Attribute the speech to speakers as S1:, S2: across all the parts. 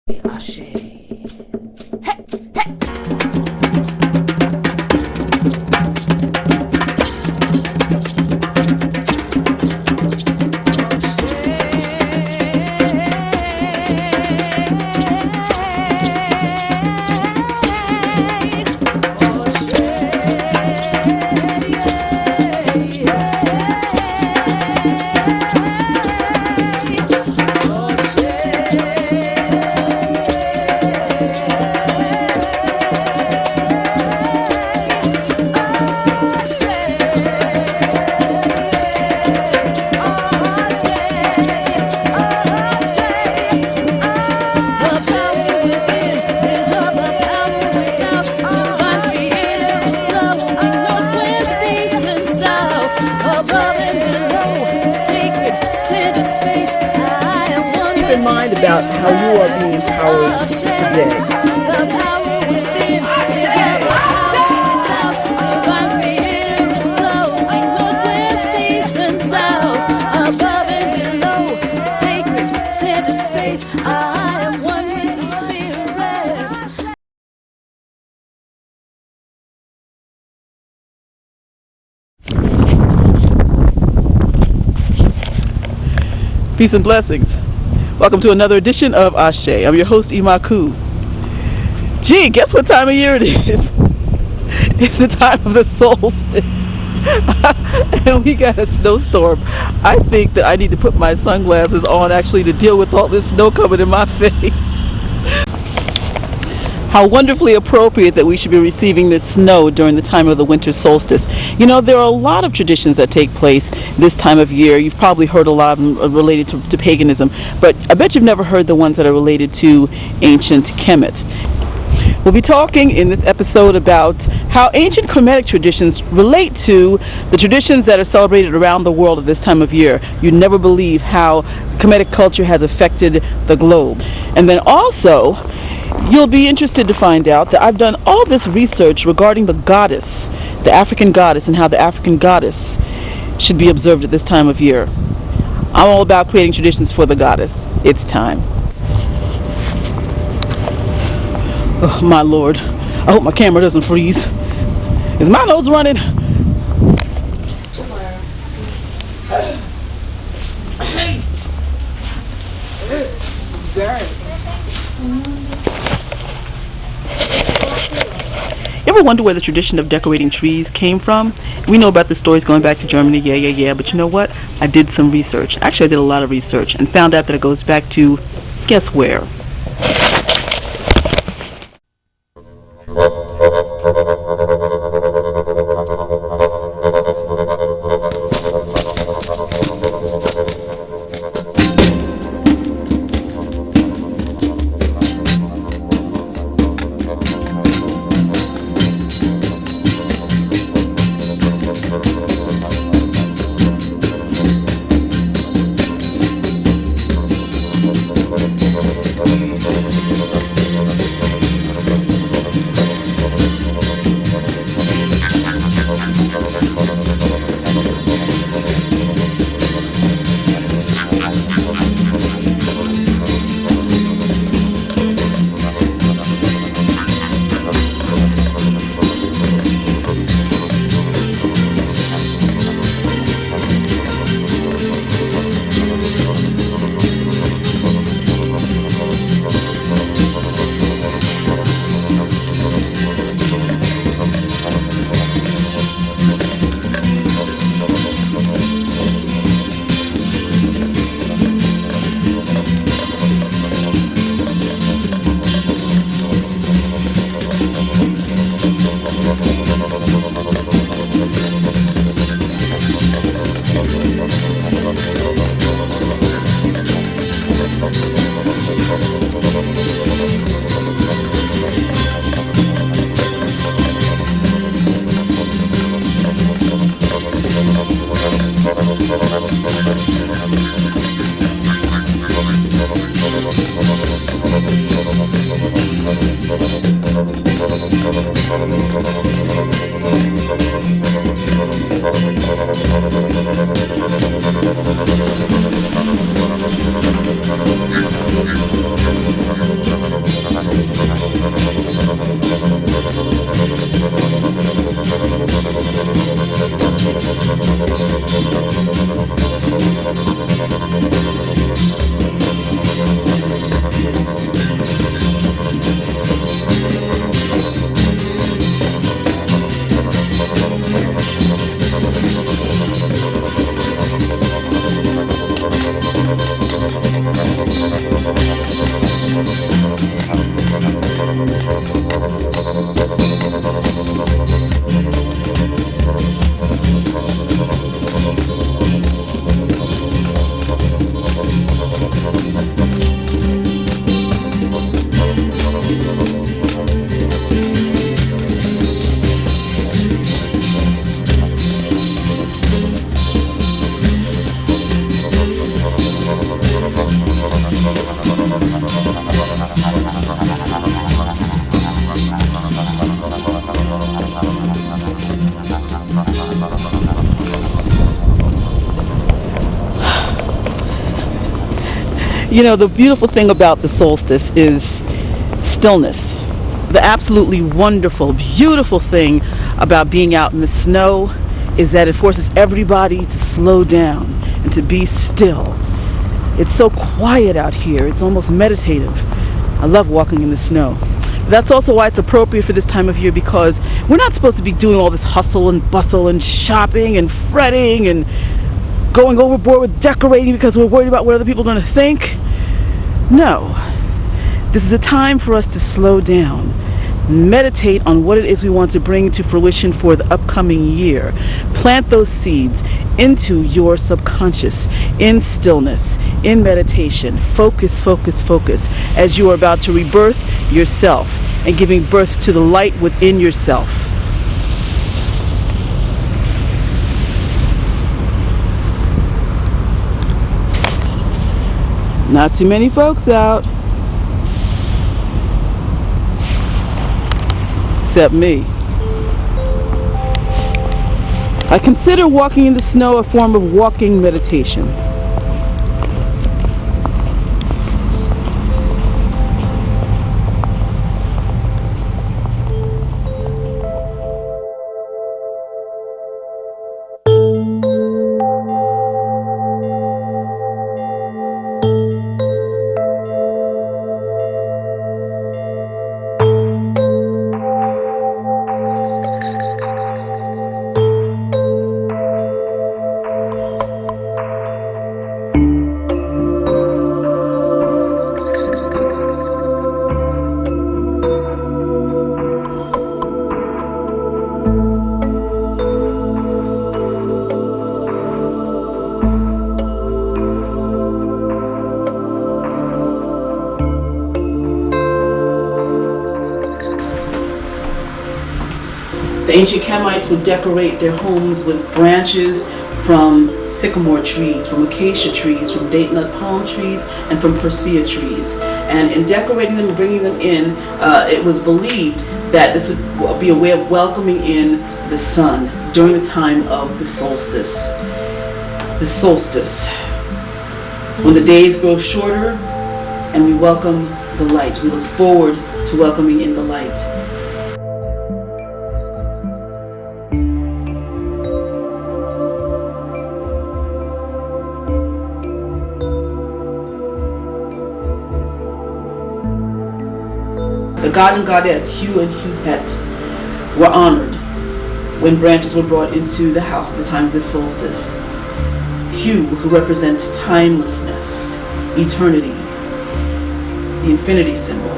S1: Ashe. Hey, hey.
S2: In mind about how you are being empowered today.
S3: Peace and blessings. Welcome to another edition of Ashe. I'm your host, Imaku. Gee, guess what time of year it is? It's the time of the solstice. And we got a snowstorm. I think that I need to put my sunglasses on actually to deal with all this snow coming in my face. How wonderfully appropriate that we should be receiving this snow during the time of the winter solstice. You know, there are a lot of traditions that take place this time of year. You've probably heard a lot of them related to paganism, but I bet you've never heard the ones that are related to ancient Kemet. We'll be talking in this episode about how ancient Kemetic traditions relate to the traditions that are celebrated around the world at this time of year. You never believe how Kemetic culture has affected the globe. And then also, you'll be interested to find out that I've done all this research regarding the goddess, the African goddess, and how the African goddess should be observed at this time of year. I'm all about creating traditions for the goddess. It's time. Oh, my Lord. I hope my camera doesn't freeze. Is my nose running? You ever wonder where the tradition of decorating trees came from? We know about the stories going back to Germany, yeah, but you know what? I did some research. Actually, I did a lot of research and found out that it goes back to, guess where? You know, the beautiful thing about the solstice is stillness. The absolutely wonderful, beautiful thing about being out in the snow is that it forces everybody to slow down and to be still. It's so quiet out here. It's almost meditative. I love walking in the snow. That's also why it's appropriate for this time of year, because we're not supposed to be doing all this hustle and bustle and shopping and fretting and going overboard with decorating because we're worried about what other people are going to think. No. This is a time for us to slow down, meditate on what it is we want to bring to fruition for the upcoming year. Plant those seeds into your subconscious in stillness, in meditation. Focus, focus, focus as you are about to rebirth yourself and giving birth to the light within yourself. Not too many folks out, except me. I consider walking in the snow a form of walking meditation. The ancient Kemites would decorate their homes with branches from sycamore trees, from acacia trees, from date nut palm trees, and from persea trees. And in decorating them and bringing them in, it was believed that this would be a way of welcoming in the sun during the time of the solstice. The solstice, when the days grow shorter and we welcome the light. We look forward to welcoming in the light. The god and goddess Hu and Huhet were honored when branches were brought into the house at the time of the solstice. Hu, who represents timelessness, eternity, the infinity symbol.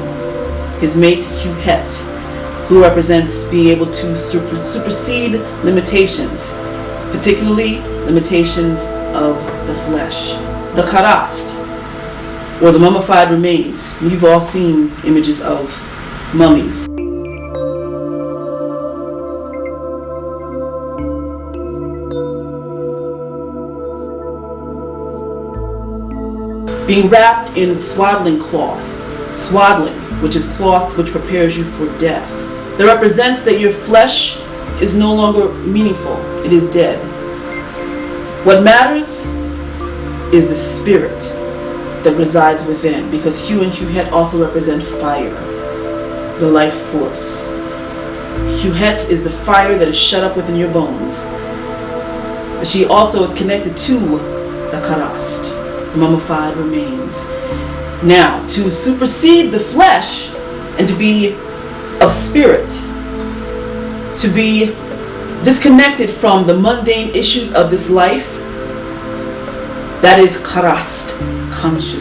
S3: His mate Huhet, who represents being able to supersede limitations, particularly limitations of the flesh. The karast, or the mummified remains. You've all seen images of mummies. Being wrapped in swaddling cloth. Swaddling, which is cloth which prepares you for death. That represents that your flesh is no longer meaningful. It is dead. What matters is the spirit that resides within, because Hu and Huhet also represent fire. the life force. Huhet is the fire that is shut up within your bones. But she also is connected to the Karast, the mummified remains. Now, to supersede the flesh and to be of spirit, to be disconnected from the mundane issues of this life, that is Karast, conscious.